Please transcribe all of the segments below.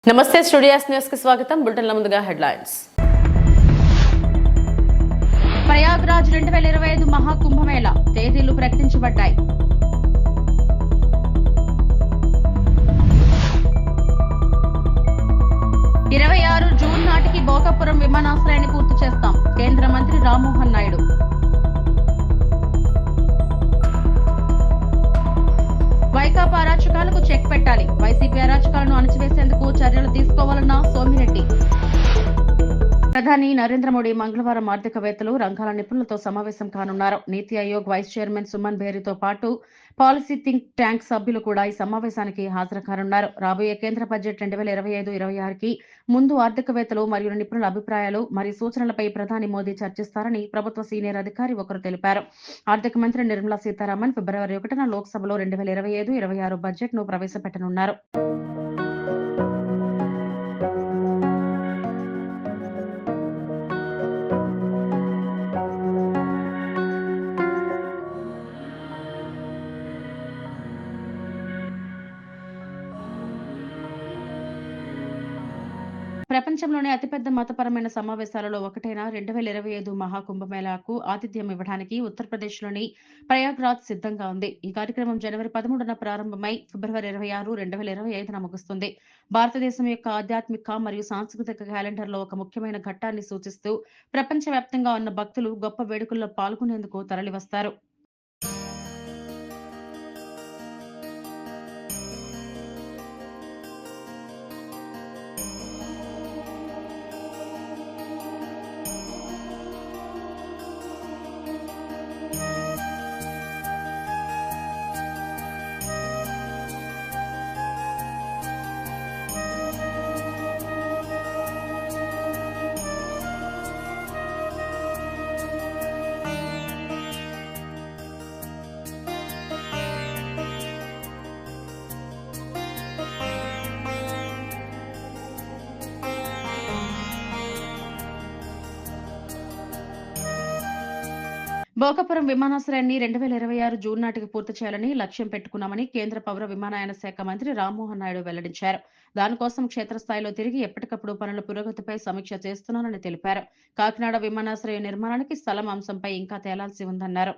నమస్తే studios news కి స్వాగతం. బులెటిన్ల ముందుగా హెడ్లైన్స్. ప్రయాగ్రాజ్ 2025 మహాకుంభమేళ తేదీలు ప్రకటించబడ్డాయి. జూన్ నాటికి భోగాపురం విమానాశ్రయాన్ని పూర్తి చేస్తాం. కేంద్ర మంత్రి రామ్మోహన్ నాయుడు. వైకాపా అరాచకాలకు చెక్ పెట్టాలి. వైసీపీ అరాచకాలను అణచివేసేందుకు చర్యలు తీసుకోవాలన్న సోమిరెడ్డి. ప్రధాని నరేంద్ర మోడీ మంగళవారం ఆర్థికవేత్తలు, రంగాల నిపుణులతో సమావేశం కానున్నారు. నీతి ఆయోగ్ వైస్ చైర్మన్ సుమన్ బేరీతో పాటు పాలసీ థింక్ ట్యాంక్ సభ్యులు కూడా ఈ సమావేశానికి హాజరు కానున్నారు. రాబోయే కేంద్ర బడ్జెట్ 2025-26కి ముందు ఆర్థికవేత్తలు మరియు నిపుణుల అభిప్రాయాలు మరియు సూచనలపై ప్రధాని మోదీ చర్చిస్తారని ప్రభుత్వ సీనియర్ అధికారి ఒకరు తెలిపారు. ఆర్థిక మంత్రి నిర్మలా సీతారామన్ ఫిబ్రవరి 1న లోక్సభలో 2025-26 బడ్జెట్ ను ప్రవేశపెట్టనున్నారు. ప్రపంచంలోనే అతిపెద్ద మతపరమైన సమావేశాలలో ఒకటైన 2025 మహాకుంభమేళాకు ఆతిథ్యం ఇవ్వడానికి ఉత్తరప్రదేశ్లోని ప్రయాగ్రాజ్ సిద్ధంగా ఉంది. ఈ కార్యక్రమం జనవరి 13న ప్రారంభమై ఫిబ్రవరి 26, 2025న ముగుస్తుంది. భారతదేశం యొక్క ఆధ్యాత్మిక మరియు సాంస్కృతిక క్యాలెండర్లో ఒక ముఖ్యమైన ఘట్టాన్ని సూచిస్తూ ప్రపంచవ్యాప్తంగా ఉన్న భక్తులు గొప్ప వేడుకల్లో పాల్గొనేందుకు తరలివస్తారు. భోగాపురం విమానాశ్రయాన్ని 2026 జూన్ నాటికి పూర్తి చేయాలని లక్ష్యం పెట్టుకున్నామని కేంద్ర పౌర విమానయాన శాఖ మంత్రి రామ్మోహన్ నాయుడు వెల్లడించారు. దానికోసం క్షేత్రస్థాయిలో తిరిగి ఎప్పటికప్పుడు పనుల పురోగతిపై సమీక్ష చేస్తున్నానని తెలిపారు. కాకినాడ విమానాశ్రయ నిర్మాణానికి స్థలం అంశంపై ఇంకా తేలాల్సి ఉందన్నారు.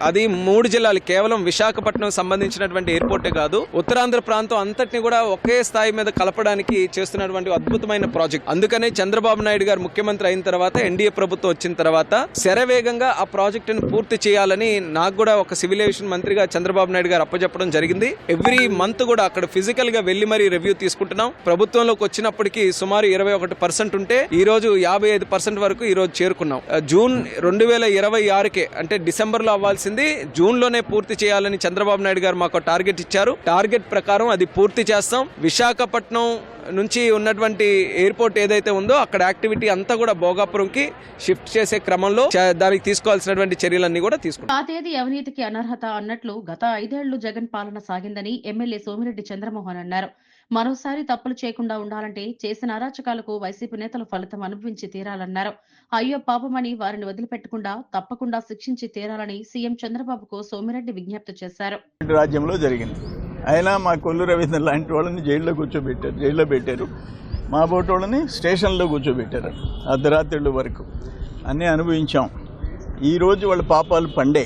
అది 3 జిల్లాలు, కేవలం విశాఖపట్నం సంబంధించినటువంటి ఎయిర్పోర్టే కాదు, ఉత్తరాంధ్ర ప్రాంతం అంతటిని కూడా ఒకే స్థాయి మీద కలపడానికి చేస్తున్నటువంటి అద్భుతమైన ప్రాజెక్ట్. అందుకనే చంద్రబాబు నాయుడు గారు ముఖ్యమంత్రి అయిన తర్వాత, ఎన్డీఏ ప్రభుత్వం వచ్చిన తర్వాత శరవేగంగా ఆ ప్రాజెక్టును పూర్తి చేయాలని నాకు కూడా ఒక సివిల్ ఏవియేషన్ మంత్రిగా చంద్రబాబు నాయుడు గారు అప్పచెప్పడం జరిగింది. ఎవ్రీ మంత్ కూడా అక్కడ ఫిజికల్ గా వెళ్లి మరీ రివ్యూ తీసుకుంటున్నాం. ప్రభుత్వంలోకి వచ్చినప్పటికీ సుమారు 21% ఉంటే ఈ రోజు 55% వరకు ఈ రోజు చేరుకున్నాం. జూన్ 2026కే, అంటే డిసెంబర్ లో అవ్వాల్సింది జూన్ లోనే పూర్తి చేయాలని చంద్రబాబు నాయుడు గారు మాకు టార్గెట్ ఇచ్చారు. టార్గెట్ ప్రకారం అది పూర్తి చేస్తాం. విశాఖపట్నం నుంచి ఉన్నటువంటి ఎయిర్పోర్ట్ ఏదైతే ఉందో అక్కడ యాక్టివిటీ అంతా కూడా భోగాపురంకి షిఫ్ట్ చేసే క్రమంలో దానికి తీసుకోవాల్సినటువంటి చర్యలన్నీ కూడా తీసుకుంటాం. ఆ తేదీ అవినీతికి అనర్హత అన్నట్లు గత 5 ఏళ్లు జగన్ పాలన సాగిందని ఎమ్మెల్యే సోమిరెడ్డి చంద్రమోహన్ అన్నారు. మరోసారి తప్పులు చేయకుండా ఉండాలంటే చేసిన అరాచకాలకు వైసీపీ నేతలు ఫలితం అనుభవించి తీరాలన్నారు. అయ్యో పాపమని వారిని వదిలిపెట్టకుండా తప్పకుండా శిక్షించి తీరాలని సీఎం చంద్రబాబుకు సోమిరెడ్డి విజ్ఞప్తి చేశారు. రాజ్యంలో జరిగింది. అయినా మా కొల్లు రవీంద్ర లాంటి వాళ్ళని జైల్లో పెట్టారు. మా బోటి వాళ్ళని స్టేషన్లో కూర్చోబెట్టారు అర్ధరాత్రుల వరకు. అన్నీ అనుభవించాం. ఈరోజు వాళ్ళ పాపాలు పండే.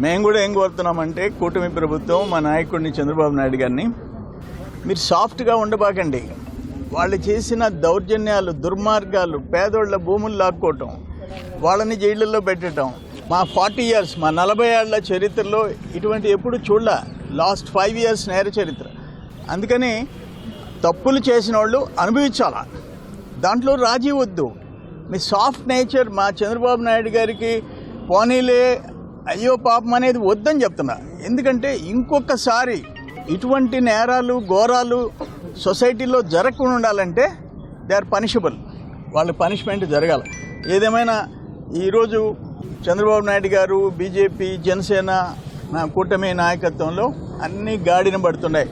మేము కూడా ఏం కోరుతున్నామంటే, కూటమి ప్రభుత్వం, మా నాయకుడిని చంద్రబాబు నాయుడు గారిని, మీరు సాఫ్ట్గా ఉండబాకండి. వాళ్ళు చేసిన దౌర్జన్యాలు, దుర్మార్గాలు, పేదోళ్ల భూములు లాక్కోవటం, వాళ్ళని జైళ్ళల్లో పెట్టడం, మా 40 years, మా 40 ఏళ్ల చరిత్రలో ఇటువంటి ఎప్పుడు చూడలే. లాస్ట్ 5 years నేర చరిత్ర. అందుకని తప్పులు చేసిన వాళ్ళు అనుభవించాలా, దాంట్లో రాజీ వద్దు. మీ సాఫ్ట్ నేచర్ మా చంద్రబాబు నాయుడు గారికి పోనీలే అయ్యో పాపం అనేది వద్దని చెప్తున్నా. ఎందుకంటే ఇంకొకసారి ఇటువంటి నేరాలు, ఘోరాలు సొసైటీలో జరగకుండా ఉండాలంటే దే ఆర్ పనిషబుల్. వాళ్ళ పనిష్మెంట్ జరగాలి. ఏదేమైనా ఈరోజు చంద్రబాబు నాయుడు గారు, బీజేపీ, జనసేన నా కూటమి నాయకత్వంలో అన్నీ గాడిన పడుతున్నాయి.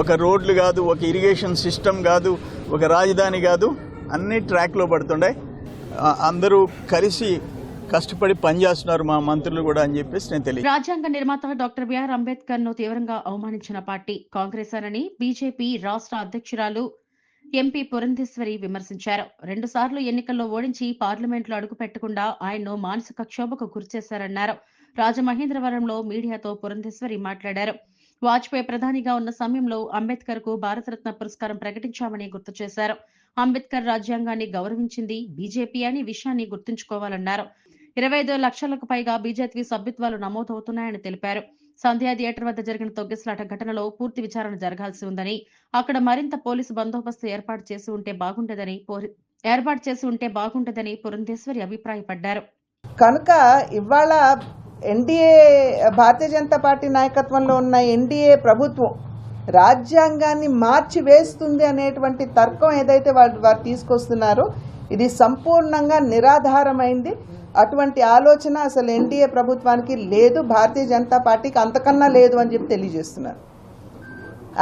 ఒక రోడ్లు కాదు, ఒక ఇరిగేషన్ సిస్టమ్ కాదు, ఒక రాజధాని కాదు, అన్నీ ట్రాక్లో పడుతున్నాయి. అందరూ కలిసి కష్టపడి పనిచేస్తున్నారు మా మంత్రులు కూడా అని చెప్పేసి నేను తెలియదు. రాజ్యాంగ నిర్మాత డాక్టర్ బిఆర్ అంబేద్కర్ ను తీవ్రంగా అవమానించిన పార్టీ కాంగ్రెస్ అని బీజేపీ రాష్ట్ర అధ్యక్షురాలు ఎంపీ పురంధేశ్వరి విమర్శించారు. 2 సార్లు ఎన్నికల్లో ఓడించి పార్లమెంట్లో అడుగు పెట్టకుండా ఆయన్ను మానసిక క్షోభకు గురిచేశారన్నారు. రాజమహేంద్రవరంలో మీడియాతో పురంధేశ్వరి మాట్లాడారు. వాజ్పేయి ప్రధానిగా ఉన్న సమయంలో అంబేద్కర్ కు భారతరత్న పురస్కారం ప్రకటించామని గుర్తు చేశారు. అంబేద్కర్ రాజ్యాంగాన్ని గౌరవించింది బీజేపీ అని విషయాన్ని గుర్తుంచుకోవాలన్నారు. 25 లక్షలకు పైగా బీజేపీ సభ్యత్వాలు నమోదవుతున్నాయని తెలిపారు. సంధ్యా థియేటర్ వద్ద జరిగిన తొగ్గిసలాట ఘటనలో పూర్తి విచారణ జరగాల్సి ఉందని, అక్కడ మరింత పోలీసు బందోబస్తు ఏర్పాటు చేసి ఉంటే బాగుంటుందని పురంధేశ్వరి అభిప్రాయపడ్డారు. కనుక ఇవాళ ఎన్డీఏ భారతీయ జనతా పార్టీ నాయకత్వంలో ఉన్న ఎన్డీఏ ప్రభుత్వం రాజ్యాంగాన్ని మార్చి వేస్తుంది అనేటువంటి తర్కం ఏదైతే వారు తీసుకొస్తున్నారో ఇది సంపూర్ణంగా నిరాధారమైంది. అటువంటి ఆలోచన అసలు ఎన్డీఏ ప్రభుత్వానికి లేదు, భారతీయ జనతా పార్టీకి అంతకన్నా లేదు అని చెప్పి తెలియజేస్తున్నారు.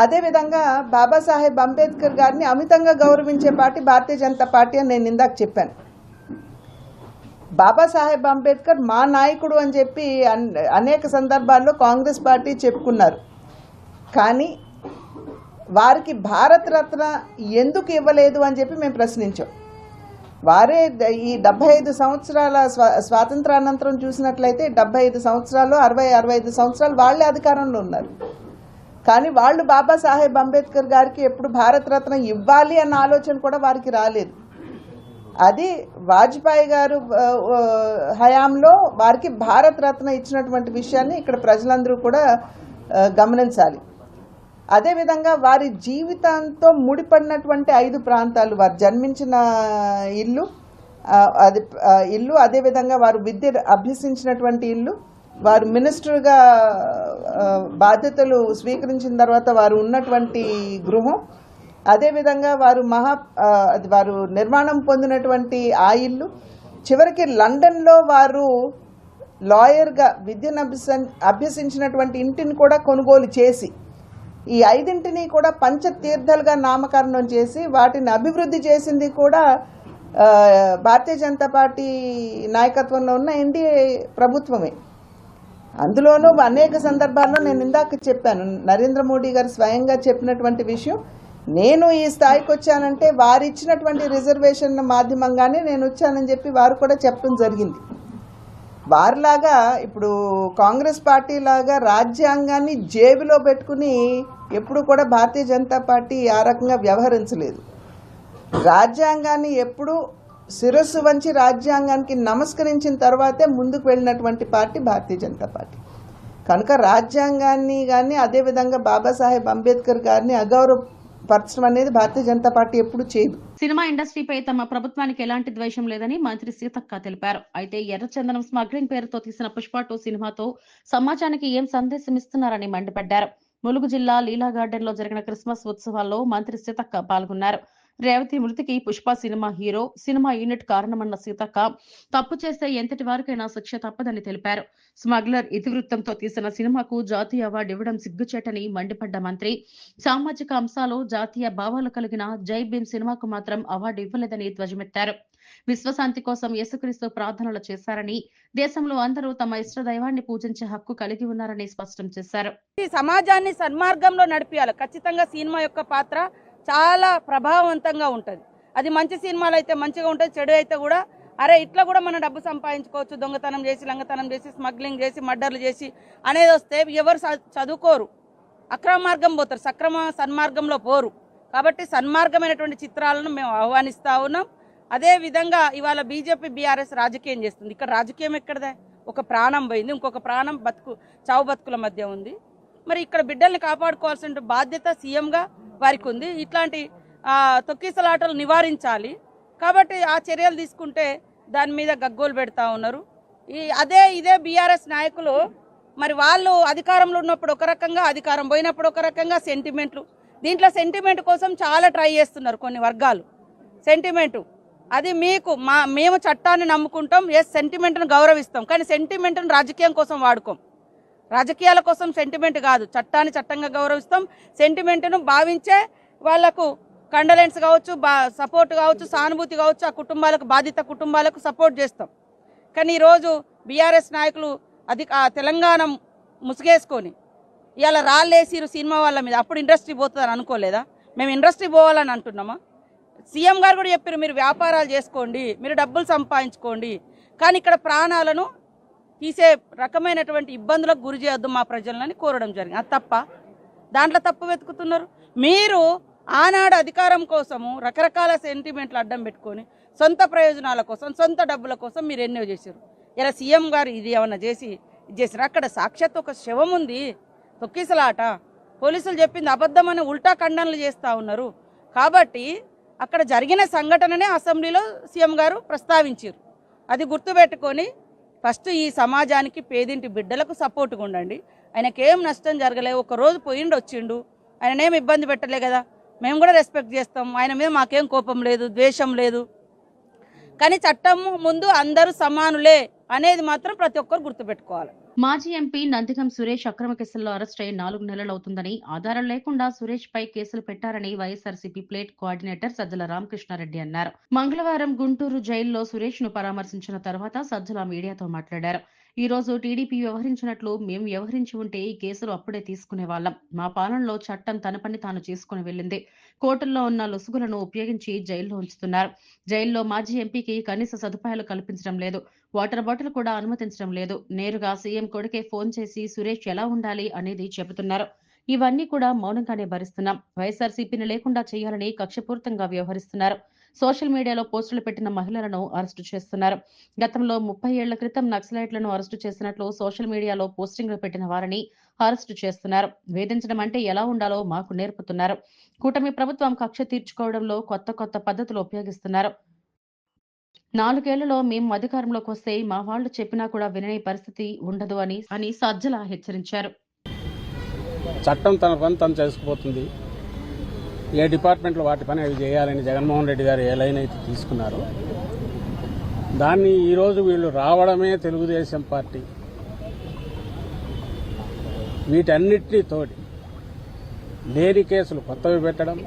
అదేవిధంగా బాబాసాహెబ్ అంబేద్కర్ గారిని అమితంగా గౌరవించే పార్టీ భారతీయ జనతా పార్టీ అని నేను ఇందాక చెప్పాను. బాబాసాహెబ్ అంబేద్కర్ మా నాయకుడు అని చెప్పి అనేక సందర్భాల్లో కాంగ్రెస్ పార్టీ చెప్పుకున్నారు. కానీ వారికి భారతరత్న ఎందుకు ఇవ్వలేదు అని చెప్పి మేము ప్రశ్నించాం. వారే ఈ 75 సంవత్సరాల స్వాతంత్రానంతరం చూసినట్లయితే 75 సంవత్సరాలు 65 సంవత్సరాలు వాళ్ళే అధికారంలో ఉన్నారు. కానీ వాళ్ళు బాబాసాహెబ్ అంబేద్కర్ గారికి ఎప్పుడు భారతరత్న ఇవ్వాలి అన్న ఆలోచన కూడా వారికి రాలేదు. అది వాజ్పేయి గారు హయాంలో వారికి భారతరత్న ఇచ్చినటువంటి విషయాన్ని ఇక్కడ ప్రజలందరూ కూడా గమనించాలి. అదేవిధంగా వారి జీవితంతో ముడిపడినటువంటి 5 ప్రాంతాలు, వారు జన్మించిన ఇల్లు, అదేవిధంగా వారు విద్య అభ్యసించినటువంటి ఇల్లు, వారు మినిస్టర్గా బాధ్యతలు స్వీకరించిన తర్వాత వారు ఉన్నటువంటి గృహం, అదేవిధంగా వారు నిర్మాణం పొందినటువంటి ఆ ఇల్లు, చివరికి లండన్లో వారు లాయర్గా విద్యను అభ్యసించినటువంటి ఇంటిని కూడా కొనుగోలు చేసి ఈ 5 కూడా పంచతీర్థాలుగా నామకరణం చేసి వాటిని అభివృద్ధి చేసింది కూడా భారతీయ జనతా పార్టీ నాయకత్వంలో ఉన్న ఎన్డీఏ ప్రభుత్వమే. అందులోనూ అనేక సందర్భాల్లో నేను ఇందాక చెప్పాను, నరేంద్ర మోడీ గారు స్వయంగా చెప్పినటువంటి విషయం, నేను ఈ స్థాయికి వచ్చానంటే వారు ఇచ్చినటువంటి రిజర్వేషన్ మాధ్యమంగానే నేను వచ్చానని చెప్పి వారు కూడా చెప్పడం జరిగింది. వారిలాగా ఇప్పుడు కాంగ్రెస్ పార్టీ లాగా రాజ్యాంగాన్ని జేబులో పెట్టుకుని ఎప్పుడు కూడా భారతీయ జనతా పార్టీ ఆ రకంగా వ్యవహరించలేదు. రాజ్యాంగాన్ని ఎప్పుడు శిరస్సు వంచి రాజ్యాంగానికి నమస్కరించిన తర్వాతే ముందుకు వెళ్ళినటువంటి పార్టీ భారతీయ జనతా పార్టీ. కనుక రాజ్యాంగాన్ని కానీ అదేవిధంగా బాబాసాహెబ్ అంబేద్కర్ గారిని అగౌరవపరచడం అనేది భారతీయ జనతా పార్టీ ఎప్పుడు చేయదు. సినిమా ఇండస్ట్రీపై తమ ప్రభుత్వానికి ఎలాంటి ద్వేషం లేదని మంత్రి సీతక్క తెలిపారు. అయితే ఎర్రచందనం స్మగ్లింగ్ పేరుతో తీసిన పుష్ప 2 సినిమాతో సమాజానికి ఏం సందేశం ఇస్తున్నారని మండిపడ్డారు. ములుగు జిల్లా లీలా గార్డెన్ లో జరిగిన క్రిస్మస్ ఉత్సవాల్లో మంత్రి సీతక్క పాల్గొన్నారు. రేవతి మృతికి పుష్ప సినిమా యూనిట్ కారణమన్న సీతక్క తప్పు చేస్తే ఎంతటి వారికైనా శిక్ష తప్పదని తెలిపారు. స్మగ్లర్ ఇతివృత్తంతో తీసిన సినిమాకు జాతీయ అవార్డు ఇవ్వడం సిగ్గుచేటని మండిపడ్డ మంత్రి, సామాజిక అంశాలు జాతీయ భావాలు కలిగిన జై భీమ్ సినిమాకు మాత్రం అవార్డు ఇవ్వలేదని ధ్వజమెత్తారు. విశ్వశాంతి కోసం యేసుక్రీస్తు ప్రార్థనలు చేశారని, దేశంలో అందరూ తమ ఇష్ట దైవాన్ని పూజించే హక్కు కలిగి ఉన్నారని స్పష్టం చేశారు. సమాజాన్ని సన్మార్గంలో నడిపియాలి. ఖచ్చితంగా సినిమా యొక్క పాత్ర చాలా ప్రభావవంతంగా ఉంటుంది. అది మంచి సినిమాలు అయితే మంచిగా ఉంటుంది, చెడు అయితే కూడా అరే ఇట్లా కూడా మనం డబ్బు సంపాదించుకోవచ్చు, దొంగతనం చేసి లంగతనం చేసి స్మగ్లింగ్ చేసి మర్డర్లు చేసి అనేది వస్తే ఎవరు చదువుకోరు, అక్రమ మార్గం పోతారు, సన్మార్గంలో పోరు. కాబట్టి సన్మార్గమైనటువంటి చిత్రాలను మేము ఆహ్వానిస్తా ఉన్నాం. అదే విధంగా ఇవాళ బీజేపీ బీఆర్ఎస్ రాజకీయం చేస్తుంది. ఇక్కడ రాజకీయం ఎక్కడదే? ఒక ప్రాణం పోయింది, ఇంకొక ప్రాణం చావు బతుకుల మధ్య ఉంది. మరి ఇక్కడ బిడ్డల్ని కాపాడుకోవాల్సిన బాధ్యత సీఎంగా వారికి ఉంది. ఇట్లాంటి తొక్కిసలాటలు నివారించాలి. కాబట్టి ఆ చర్యలు తీసుకుంటే దాని మీద గగ్గోలు పెడతా ఉన్నారు. ఇదే బీఆర్ఎస్ నాయకులు మరి వాళ్ళు అధికారంలో ఉన్నప్పుడు ఒక రకంగా, అధికారం పోయినప్పుడు ఒక రకంగా సెంటిమెంట్లు, దీంట్లో సెంటిమెంట్ కోసం చాలా ట్రై చేస్తున్నారు కొన్ని వర్గాలు. సెంటిమెంటు అది మేము చట్టాన్ని నమ్ముకుంటాం, సెంటిమెంట్ను గౌరవిస్తాం, కానీ సెంటిమెంట్ను రాజకీయం కోసం వాడుకోం. రాజకీయాల కోసం సెంటిమెంట్ కాదు, చట్టాన్ని చట్టంగా గౌరవిస్తాం. సెంటిమెంట్ను భావించే వాళ్లకు కండలెన్స్ కావచ్చు, సపోర్ట్ కావచ్చు, సానుభూతి కావచ్చు, ఆ కుటుంబాలకు, బాధిత కుటుంబాలకు సపోర్ట్ చేస్తాం. కానీ ఈరోజు బీఆర్ఎస్ నాయకులు తెలంగాణ ముసుగేసుకొని ఇలా రాళ్ళేసిరు సినిమా వాళ్ళ మీద. అప్పుడు ఇండస్ట్రీ పోతుందని అనుకోలేదా? మేము ఇండస్ట్రీ పోవాలని అంటున్నామా? సీఎం గారు కూడా చెప్పారు, మీరు వ్యాపారాలు చేసుకోండి, మీరు డబ్బులు సంపాదించుకోండి, కానీ ఇక్కడ ప్రాణాలను తీసే రకమైనటువంటి ఇబ్బందులకు గురి చేయొద్దు మా ప్రజలని కోరడం జరిగింది. అది తప్ప దాంట్లో తప్పు వెతుకుతున్నారు. మీరు ఆనాడు అధికారం కోసము రకరకాల సెంటిమెంట్లు అడ్డం పెట్టుకొని సొంత ప్రయోజనాల కోసం, సొంత డబ్బుల కోసం మీరు ఎన్నో చేశారు. ఇలా సీఎం గారు ఇది ఏమన్నా చేశారు? అక్కడ సాక్షాత్ ఒక శవం ఉంది, తొక్కిసలాట. పోలీసులు చెప్పింది అబద్ధమని ఉల్టా ఖండనలు చేస్తూ ఉన్నారు. కాబట్టి అక్కడ జరిగిన సంఘటననే అసెంబ్లీలో సీఎం గారు ప్రస్తావించారు. అది గుర్తుపెట్టుకొని ఫస్ట్ ఈ సమాజానికి, పేదింటి బిడ్డలకు సపోర్ట్గా ఉండండి. ఆయనకేం నష్టం జరగలేదు, ఒకరోజు పోయిండు వచ్చిండు, ఆయననేం ఇబ్బంది పెట్టలే కదా, మేము కూడా రెస్పెక్ట్ చేస్తాం. ఆయన మీద మాకేం కోపం లేదు, ద్వేషం లేదు. కానీ చట్టం ముందు అందరూ సమానులే అనేది మాత్రం ప్రతి ఒక్కరు గుర్తుపెట్టుకోవాలి. మాజీ ఎంపీ నందిగం సురేష్ అక్రమ కేసుల్లో అరెస్ట్ అయి 4 నెలలవుతుందని, ఆధారం లేకుండా సురేష్ పై కేసులు పెట్టారని వైఎస్ఆర్సీపీ ప్లేట్ కోఆర్డినేటర్ సజ్జల రామకృష్ణారెడ్డి అన్నారు. మంగళవారం గుంటూరు జైల్లో సురేష్ ను పరామర్శించిన తర్వాత సజ్జల మీడియాతో మాట్లాడారు. ఈ రోజు టీడీపీ వ్యవహరించినట్లు మేము వ్యవహరించి ఉంటే ఈ కేసులు అప్పుడే తీసుకునేవాళ్లం. మా పాలనలో చట్టం తన పని తాను చేసుకుని వెళ్ళింది. కోర్టుల్లో ఉన్న లొసుగులను ఉపయోగించి జైల్లో ఉంచుతున్నారు. జైల్లో మాజీ ఎంపీకి కనీస సదుపాయాలు కల్పించడం లేదు. వాటర్ బాటిల్ కూడా అనుమతించడం లేదు. నేరుగా సీఎం కొడుకే ఫోన్ చేసి సురేష్ ఎలా ఉండాలి అనేది చెబుతున్నారు. ఇవన్నీ కూడా మౌనంగానే భరిస్తున్నాం. వైఎస్ఆర్సీపీని లేకుండా చేయాలని కక్షపూరితంగా వ్యవహరిస్తున్నారు. సోషల్ మీడియాలో పోస్టులు పెట్టిన మహిళలను అరెస్టు చేస్తున్నారు. గతంలో 30 ఏళ్ల క్రితం నక్సలైట్లను అరెస్టు చేసినట్లు సోషల్ మీడియాలో పోస్టింగ్లు పెట్టిన వారిని అరెస్టు చేస్తున్నారు. వేధించడం అంటే ఎలా ఉండాలో మాకు నేర్పుతున్నారు. కూటమి ప్రభుత్వం కక్ష తీర్చుకోవడంలో కొత్త పద్ధతులు ఉపయోగిస్తున్నారు. 4 ఏళ్లలో మేము అధికారంలోకి వస్తే మా వాళ్లు చెప్పినా కూడా వినే పరిస్థితి ఉండదు అని సజ్జల హెచ్చరించారు. చట్టం తన పని తను చేసుకుపోతుంది. ఏ డిపార్ట్మెంట్లో వాటి పని అవి చేయాలని జగన్మోహన్ రెడ్డి గారు ఏ లైన్ అయితే తీసుకున్నారో దాన్ని ఈరోజు వీళ్ళు రావడమే తెలుగుదేశం పార్టీ వీటన్నిటితోటి లేని కేసులు కొత్తవి పెట్టడం,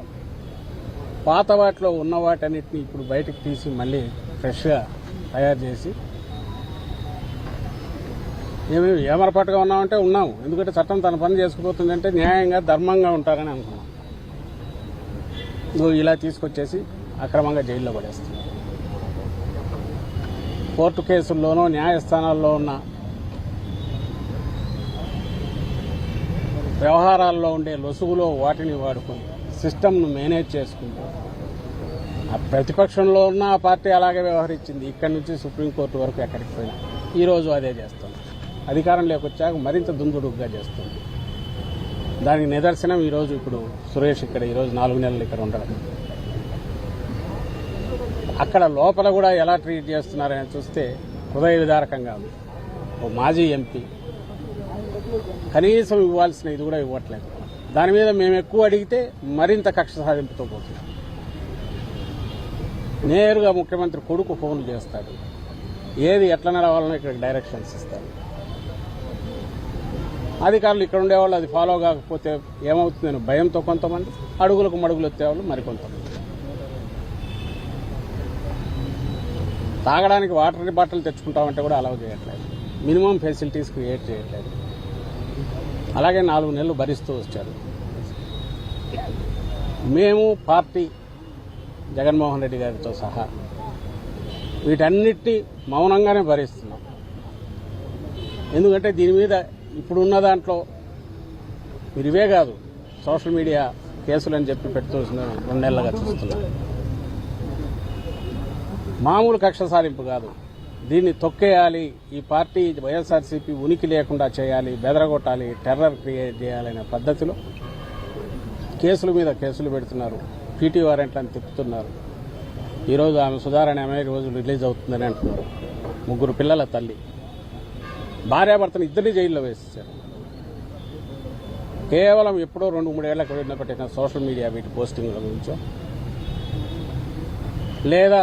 పాత వాటిలో ఉన్న వాటన్నిటిని ఇప్పుడు బయటకు తీసి మళ్ళీ ఫ్రెష్గా తయారు చేసి ఏమరపాటుగా ఉన్నామంటే ఉన్నాము. ఎందుకంటే చట్టం తన పని చేసుకుపోతుందంటే న్యాయంగా ధర్మంగా ఉంటారని అనుకున్నాం. నువ్వు ఇలా తీసుకొచ్చేసి అక్రమంగా జైల్లో పడేస్తున్నావు. కోర్టు కేసుల్లోనూ న్యాయస్థానాల్లో ఉన్న వ్యవహారాల్లో ఉండే లొసుగులో వాటిని వాడుకొని సిస్టమ్ను మేనేజ్ చేసుకుంటూ ఆ ప్రతిపక్షంలో ఉన్న ఆ పార్టీ అలాగే వ్యవహరించింది. ఇక్కడి నుంచి సుప్రీంకోర్టు వరకు ఎక్కడికి పోయినా ఈరోజు అదే చేస్తుంది. అధికారంలోకి వచ్చాక మరింత దుందుడుగ్గా చేస్తుంది. దానికి నిదర్శనం ఈరోజు ఇప్పుడు సురేష్ ఇక్కడ ఈరోజు 4 నెలలు ఇక్కడ ఉండడం. అక్కడ లోపల కూడా ఎలా ట్రీట్ చేస్తున్నారని చూస్తే హృదయ విదారకంగా ఉంది. ఓ మాజీ ఎంపీ కనీసం ఇవ్వాల్సిన ఇది కూడా ఇవ్వట్లేదు. దాని మీద మేము ఎక్కువ అడిగితే మరింత కక్ష సాధింపుతో పోతున్నాం. నేరుగా ముఖ్యమంత్రి కొడుకు ఫోన్లు చేస్తాడు, ఏది ఎట్లా నడవాలనో ఇక్కడ డైరెక్షన్స్ ఇస్తారు. అధికారులు ఇక్కడ ఉండేవాళ్ళు అది ఫాలో కాకపోతే ఏమవుతుందని భయంతో కొంతమంది, అడుగులకు మడుగులు వచ్చేవాళ్ళు మరికొంతమంది. తాగడానికి వాటర్ బాటిల్ తెచ్చుకుంటామంటే కూడా అలౌ చేయట్లేదు. మినిమం ఫెసిలిటీస్ క్రియేట్ చేయట్లేదు. అలాగే 4 నెలలు భరిస్తూ వచ్చారు. మేము పార్టీ జగన్మోహన్ రెడ్డి గారితో సహా వీటన్నిటినీ మౌనంగానే భరిస్తున్నాం. ఎందుకంటే దీని మీద ఇప్పుడున్న దాంట్లో మీరు ఇవే కాదు, సోషల్ మీడియా కేసులు అని చెప్పి పెడుతూ 2 నెలలుగా చూస్తున్నాం. మామూలు కక్ష సాధింపు కాదు, దీన్ని తొక్కేయాలి. ఈ పార్టీ వైఎస్ఆర్సీపీ ఉనికి లేకుండా చేయాలి, బెదరగొట్టాలి, టెర్రర్ క్రియేట్ చేయాలనే పద్ధతిలో కేసుల మీద కేసులు పెడుతున్నారు. పీటీ వారెంట్లను తిప్పుతున్నారు. ఈరోజు ఆమె సుధారాణి ఆమె ఈరోజు రిలీజ్ అవుతుందని అంటున్నారు. 3 పిల్లల తల్లి, భార్యాభర్తను ఇద్దరిని జైల్లో వేసేశారు. కేవలం ఎప్పుడో 2-3 ఏళ్ల క్రితం పెట్టిన సోషల్ మీడియా వీటి పోస్టింగ్ల గురించో, లేదా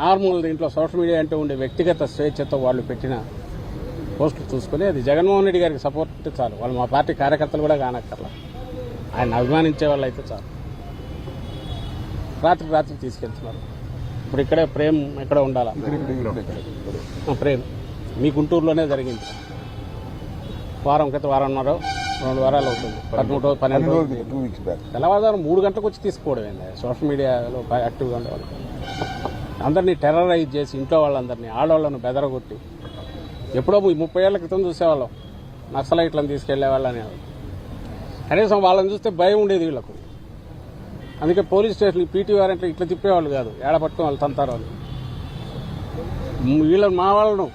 నార్మల్ దీంట్లో సోషల్ మీడియా అంటే ఉండే వ్యక్తిగత స్వేచ్ఛతో వాళ్ళు పెట్టిన పోస్టులు చూసుకుని అది జగన్మోహన్ రెడ్డి గారికి సపోర్ట్ ఉంటే చాలు. వాళ్ళు మా పార్టీ కార్యకర్తలు కూడా కానక్కర్లా, ఆయన అభిమానించే వాళ్ళు అయితే చాలు. రాత్రి తీసుకెళ్తున్నారు. ఇప్పుడు ఇక్కడే ప్రేమ్ ఎక్కడ ఉండాలా? ప్రేమ్ మీ గుంటూరులోనే జరిగింది. వారంన్నర 2 వారాలు అవుతుంది, 12 రోజులు. తెల్లవారుజాము 3 గంటలకు వచ్చి తీసుకోవడం ఏంది? సోషల్ మీడియాలో యాక్టివ్గా ఉండేవాళ్ళు అందరినీ టెర్రరైజ్ చేసి ఇంట్లో వాళ్ళందరినీ, ఆడవాళ్ళను బెదరగొట్టి, ఎప్పుడో 30 ఏళ్ల క్రితం చూసేవాళ్ళం నక్సలైట్లను తీసుకెళ్లే వాళ్ళని. కనీసం వాళ్ళని చూస్తే భయం ఉండేది వీళ్ళకు. అందుకే పోలీస్ స్టేషన్ పీటీ వారెంట్లు ఇట్లా తిప్పేవాళ్ళు కాదు, ఏడ పట్టుకుని వాళ్ళు తంతారు వాళ్ళు. వీళ్ళని మా వాళ్ళను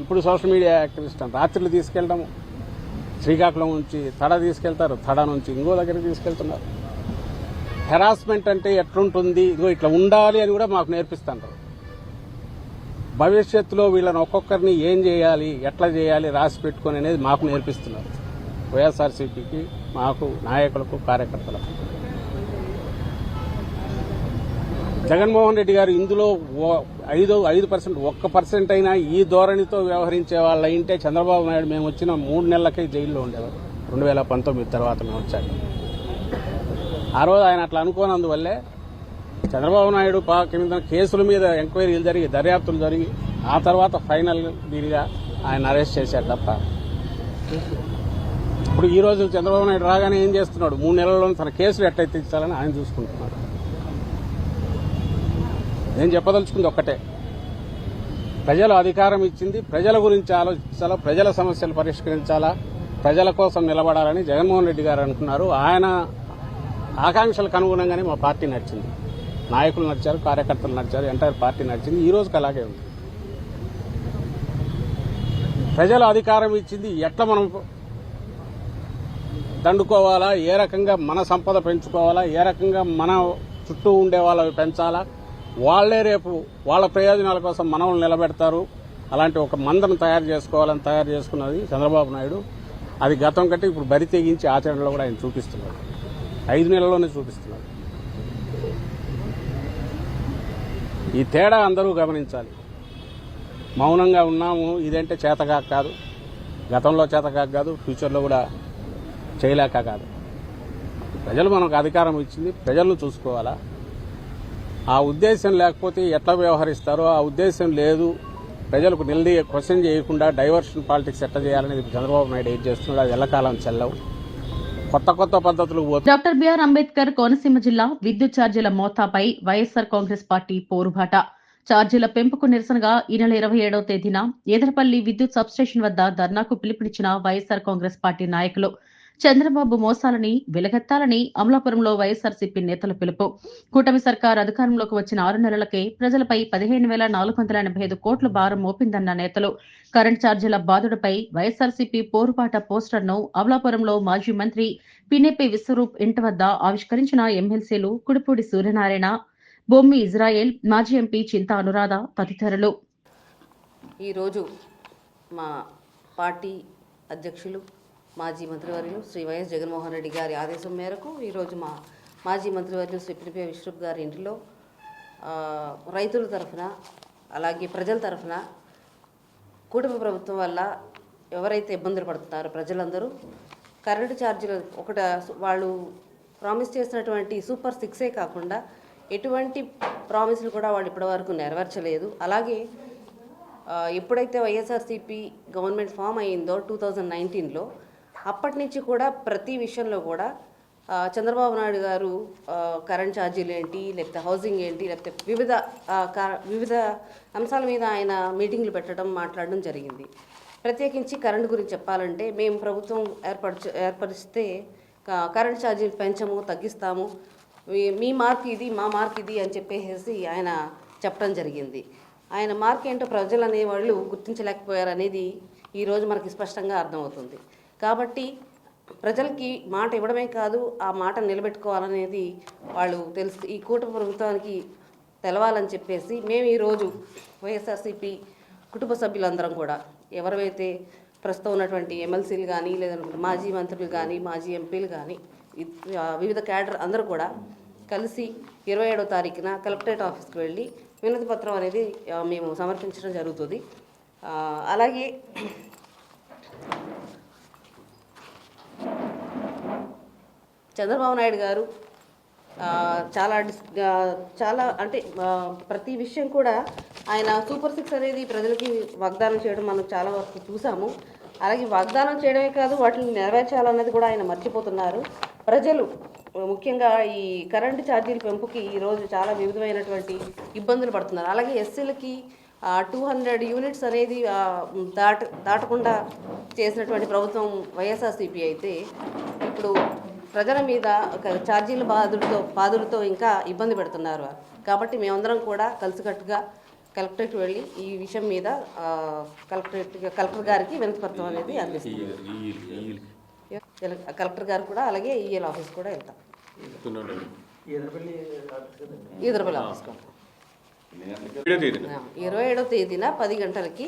ఇప్పుడు సోషల్ మీడియా యాక్టివిస్ట్ అని రాత్రులు తీసుకెళ్ళడము, శ్రీకాకుళం నుంచి తడ తీసుకెళ్తారు, తడ నుంచి ఇంకో దగ్గరికి తీసుకెళ్తున్నారు. హెరాస్మెంట్ అంటే ఎట్లుంటుంది, ఇదిగో ఇట్లా ఉండాలి అని కూడా మాకు నేర్పిస్తుంటారు. భవిష్యత్తులో వీళ్ళని ఒక్కొక్కరిని ఏం చేయాలి, ఎట్లా చేయాలి రాసి పెట్టుకొని అనేది మాకు నేర్పిస్తున్నారు. వైఎస్ఆర్సీపీకి, మాకు, నాయకులకు, కార్యకర్తలకు. జగన్మోహన్ రెడ్డి గారు ఇందులో 5% 1% అయినా ఈ ధోరణితో వ్యవహరించే వాళ్ళు అయింటే చంద్రబాబు నాయుడు మేము వచ్చిన 3 నెలలకే జైల్లో ఉండేవారు. 2019 తర్వాత మేము వచ్చాక ఆ రోజు ఆయన అట్లా అనుకోనందువల్లే చంద్రబాబు నాయుడు కింద కేసుల మీద ఎంక్వైరీలు జరిగి, దర్యాప్తులు జరిగి, ఆ తర్వాత ఫైనల్ దీనిగా ఆయన అరెస్ట్ చేశారు తప్ప. ఇప్పుడు ఈ రోజు చంద్రబాబు నాయుడు రాగానే ఏం చేస్తున్నాడు? 3 నెలల్లో తన కేసులు ఎట్లయితే ఇచ్చాలని ఆయన చూసుకుంటున్నాడు. నేను చెప్పదలుచుకుంది ఒక్కటే, ప్రజలు అధికారం ఇచ్చింది ప్రజల గురించి ఆలోచించాలా, ప్రజల సమస్యలు పరిష్కరించాలా, ప్రజల కోసం నిలబడాలని జగన్మోహన్ రెడ్డి గారు అనుకున్నారు. ఆయన ఆకాంక్షలకు అనుగుణంగానే మా పార్టీ నడిచింది. నాయకులు నడిచారు, కార్యకర్తలు నడిచారు, ఎంటైర్ పార్టీ నడిచింది. ఈ రోజుకి అలాగే ఉంది. ప్రజలు అధికారం ఇచ్చింది ఎట్లా మనం దండుకోవాలా, ఏ రకంగా మన సంపద పెంచుకోవాలా, ఏ రకంగా మన చుట్టూ ఉండే వాళ్ళవి పెంచాలా, వాళ్లే రేపు వాళ్ళ ప్రయోజనాల కోసం మనల్ని నిలబెడతారు, అలాంటి ఒక మందను తయారు చేసుకున్నది చంద్రబాబు నాయుడు. అది గతం కంటే ఇప్పుడు బరి తెగించి ఆచరణలో కూడా ఆయన చూపిస్తున్నారు. 5 నెలల్లోనే చూపిస్తున్నారు. ఈ తేడా అందరూ గమనించాలి. మౌనంగా ఉన్నాము, ఇదంటే చేతకాక కాదు, గతంలో చేతకాక కాదు, ఫ్యూచర్లో కూడా చేయలేక కాదు. ప్రజలు మనకు అధికారం ఇచ్చింది, ప్రజలను చూసుకోవాలా. ఆ ఉద్దేశం లేకపోతే ఎట్లా వ్యవహరిస్తారో ఆ ఉద్దేశం లేదు. ప్రజలకు క్వశ్చన్ చేయకుండా డైవర్షన్ పాలిటిక్స్ ఎట్లా చేయాలనేది చంద్రబాబు నాయుడు ఏం చేస్తున్నాడు, అది ఎల్లకాలం చెల్లవు. కొత్త పద్ధతులు. డాక్టర్ బిఆర్ అంబేద్కర్ కోనసీమ జిల్లా విద్యుత్ ఛార్జీల మోతాపై వైఎస్సార్ కాంగ్రెస్ పార్టీ పోరుబాట. ఛార్జీల పెంపుకు నిరసనగా ఈ నెల 27వ తేదీన ఏదరపల్లి విద్యుత్ సబ్స్టేషన్ వద్ద ధర్నాకు పిలుపునిచ్చిన వైఎస్సార్ కాంగ్రెస్ పార్టీ నాయకులు. చంద్రబాబు మోసాలని వెలగెత్తాలని అమలాపురంలో వైఎస్సార్సీపీ నేతల పిలుపు. కూటమి సర్కార్ అధికారంలోకి వచ్చిన 6 నెలలకే ప్రజలపై 15,485 కోట్ల భారం మోపిందన్న నేతలు. కరెంట్ ఛార్జీల బాధుడిపై వైఎస్సార్సీపీ పోరుపాట పోస్టర్ను అమలాపురంలో మాజీ మంత్రి పినేపి విశ్వరూప్ ఇంటి వద్ద ఆవిష్కరించిన ఎమ్మెల్సీలు కుడిపూడి సూర్యనారాయణ, బొమ్మి ఇజ్రాయెల్, మాజీ ఎంపీ చింతా అనురాధ తదితరులు. ఈరోజు మా పార్టీ అధ్యక్షులు మాజీ మంత్రివర్యులు శ్రీ వైఎస్ జగన్మోహన్ రెడ్డి గారి ఆదేశం మేరకు ఈరోజు మా మాజీ మంత్రివర్యులు శ్రీ పినిపి విశ్వరూప్ గారి ఇంటిలో రైతుల తరఫున, అలాగే ప్రజల తరఫున కూటమి ప్రభుత్వం వల్ల ఎవరైతే ఇబ్బందులు పడుతున్నారో ప్రజలందరూ కరెంటు ఛార్జీలు వాళ్ళు ప్రామిస్ చేసినటువంటి సూపర్ 6 కాకుండా ఎటువంటి ప్రామిస్లు కూడా వాళ్ళు ఇప్పటివరకు నెరవేర్చలేదు. అలాగే ఎప్పుడైతే వైఎస్ఆర్సీపీ గవర్నమెంట్ ఫామ్ అయిందో 2019లో అప్పటి నుంచి కూడా ప్రతి విషయంలో కూడా చంద్రబాబు నాయుడు గారు కరెంట్ ఛార్జీలు ఏంటి, లేకపోతే హౌసింగ్ ఏంటి, లేకపోతే వివిధ అంశాల మీద ఆయన మీటింగ్లు పెట్టడం, మాట్లాడడం జరిగింది. ప్రత్యేకించి కరెంటు గురించి చెప్పాలంటే మేము ప్రభుత్వం ఏర్పరిస్తే కరెంట్ ఛార్జీలు పెంచము, తగ్గిస్తాము, మీ మార్క్ ఇది, మా మార్క్ ఇది అని చెప్పేసి ఆయన చెప్పడం జరిగింది. ఆయన మార్క్ ఏంటో ప్రజలు అనేవాళ్ళు గుర్తించలేకపోయారు అనేది ఈరోజు మనకి స్పష్టంగా అర్థమవుతుంది. కాబట్టి ప్రజలకి మాట ఇవ్వడమే కాదు, ఆ మాట నిలబెట్టుకోవాలనేది వాళ్ళు ఈ కూటమి ప్రభుత్వానికి తెలవాలని చెప్పేసి మేము ఈరోజు వైఎస్ఆర్సీపీ కుటుంబ సభ్యులందరం కూడా ఎవరైతే ప్రస్తుతం ఉన్నటువంటి ఎమ్మెల్సీలు కానీ, లేదంటే మాజీ మంత్రులు కానీ, మాజీ ఎంపీలు కానీ, వివిధ క్యాడర్ అందరూ కూడా కలిసి 27వ తారీఖున కలెక్టరేట్ ఆఫీస్కి వెళ్ళి వినతి పత్రం అనేది మేము సమర్పించడం జరుగుతుంది. అలాగే చంద్రబాబు నాయుడు గారు చాలా అంటే ప్రతి విషయం కూడా ఆయన సూపర్ 6 అనేది ప్రజలకి వాగ్దానం చేయడం మనం చాలా వరకు చూసాము. అలాగే వాగ్దానం చేయడమే కాదు వాటిని నెరవేర్చాలన్నది కూడా ఆయన మర్చిపోతున్నారు. ప్రజలు ముఖ్యంగా ఈ కరెంటు ఛార్జీల పెంపుకి ఈరోజు చాలా వివిధమైనటువంటి ఇబ్బందులు పడుతున్నారు. అలాగే ఎస్సీలకి 200 యూనిట్స్ అనేది దాటకుండా చేసినటువంటి ప్రభుత్వం వైఎస్ఆర్సీపీ అయితే ఇప్పుడు ప్రజల మీద ఛార్జీల బాధలతో ఇంకా ఇబ్బంది పెడుతున్నారు. కాబట్టి మేమందరం కూడా కలిసికట్టుగా కలెక్టరేట్ వెళ్ళి ఈ విషయం మీద కలెక్టర్ గారికి వినతిపత్రం అనేది అందిస్తాం. కలెక్టర్ గారు కూడా అలాగే ఈఎల్ ఆఫీస్ కూడా వెళ్తాం. ఈదరపల్లి ఆఫీస్ 27వ తేదీన 10 గంటలకి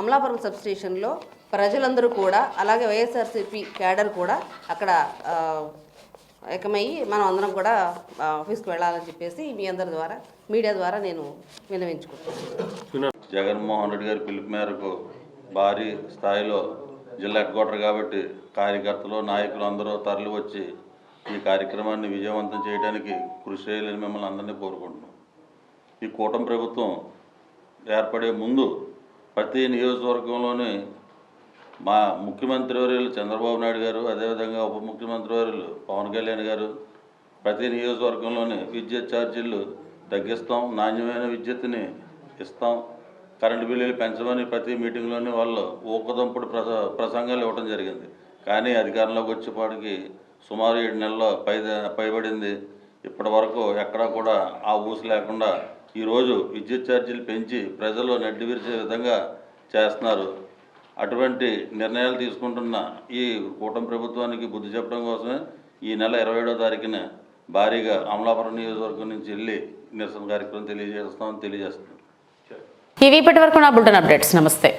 అమలాపురం సబ్ స్టేషన్లో ప్రజలందరూ కూడా అలాగే వైఎస్ఆర్సీపీ క్యాడర్ కూడా అక్కడ ఏకమయ్యి మనం అందరం కూడా ఆఫీస్కి వెళ్ళాలని చెప్పేసి మీ అందరి ద్వారా మీడియా ద్వారా నేను విన్నవించుకుంటున్నాను. జగన్మోహన్ రెడ్డి గారి పిలుపు మేరకు భారీ స్థాయిలో జిల్లా హెడ్ క్వార్టర్ కాబట్టి కార్యకర్తలు నాయకులు అందరూ తరలి వచ్చి ఈ కార్యక్రమాన్ని విజయవంతం చేయడానికి కృషి చేయాలని మిమ్మల్ని అందరినీ కోరుకుంటున్నాం. ఈ కూటమి ప్రభుత్వం ఏర్పడే ముందు ప్రతి నియోజకవర్గంలోని మా ముఖ్యమంత్రి వర్యులు చంద్రబాబు నాయుడు గారు, అదేవిధంగా ఉప ముఖ్యమంత్రి వర్యులు పవన్ కళ్యాణ్ గారు ప్రతి నియోజకవర్గంలోని విద్యుత్ ఛార్జీలు తగ్గిస్తాం, నాణ్యమైన విద్యుత్తుని ఇస్తాం, కరెంటు బిల్లులు పెంచమని ప్రతి మీటింగ్లోనే వాళ్ళు ఊకదంపుడు ప్రసంగాలు ఇవ్వడం జరిగింది. కానీ అధికారంలోకి వచ్చేపాటికి సుమారు 7 నెలల్లో పైబడింది. ఇప్పటి వరకు ఎక్కడా కూడా ఆ ఊసు లేకుండా ఈరోజు విద్యుత్ ఛార్జీలు పెంచి ప్రజలు నడ్డి విరిచే విధంగా చేస్తున్నారు. అటువంటి నిర్ణయాలు తీసుకుంటున్న ఈ కూటమి ప్రభుత్వానికి బుద్ధి చెప్పడం కోసమే ఈ నెల 27వ తారీఖున భారీగా అమలాపురం నియోజకవర్గం నుంచి వెళ్ళి నిరసన కార్యక్రమం తెలియజేస్తున్నాం. ఇవి ఇప్పటి వరకు నా బులెటిన్ అప్డేట్స్. నమస్తే.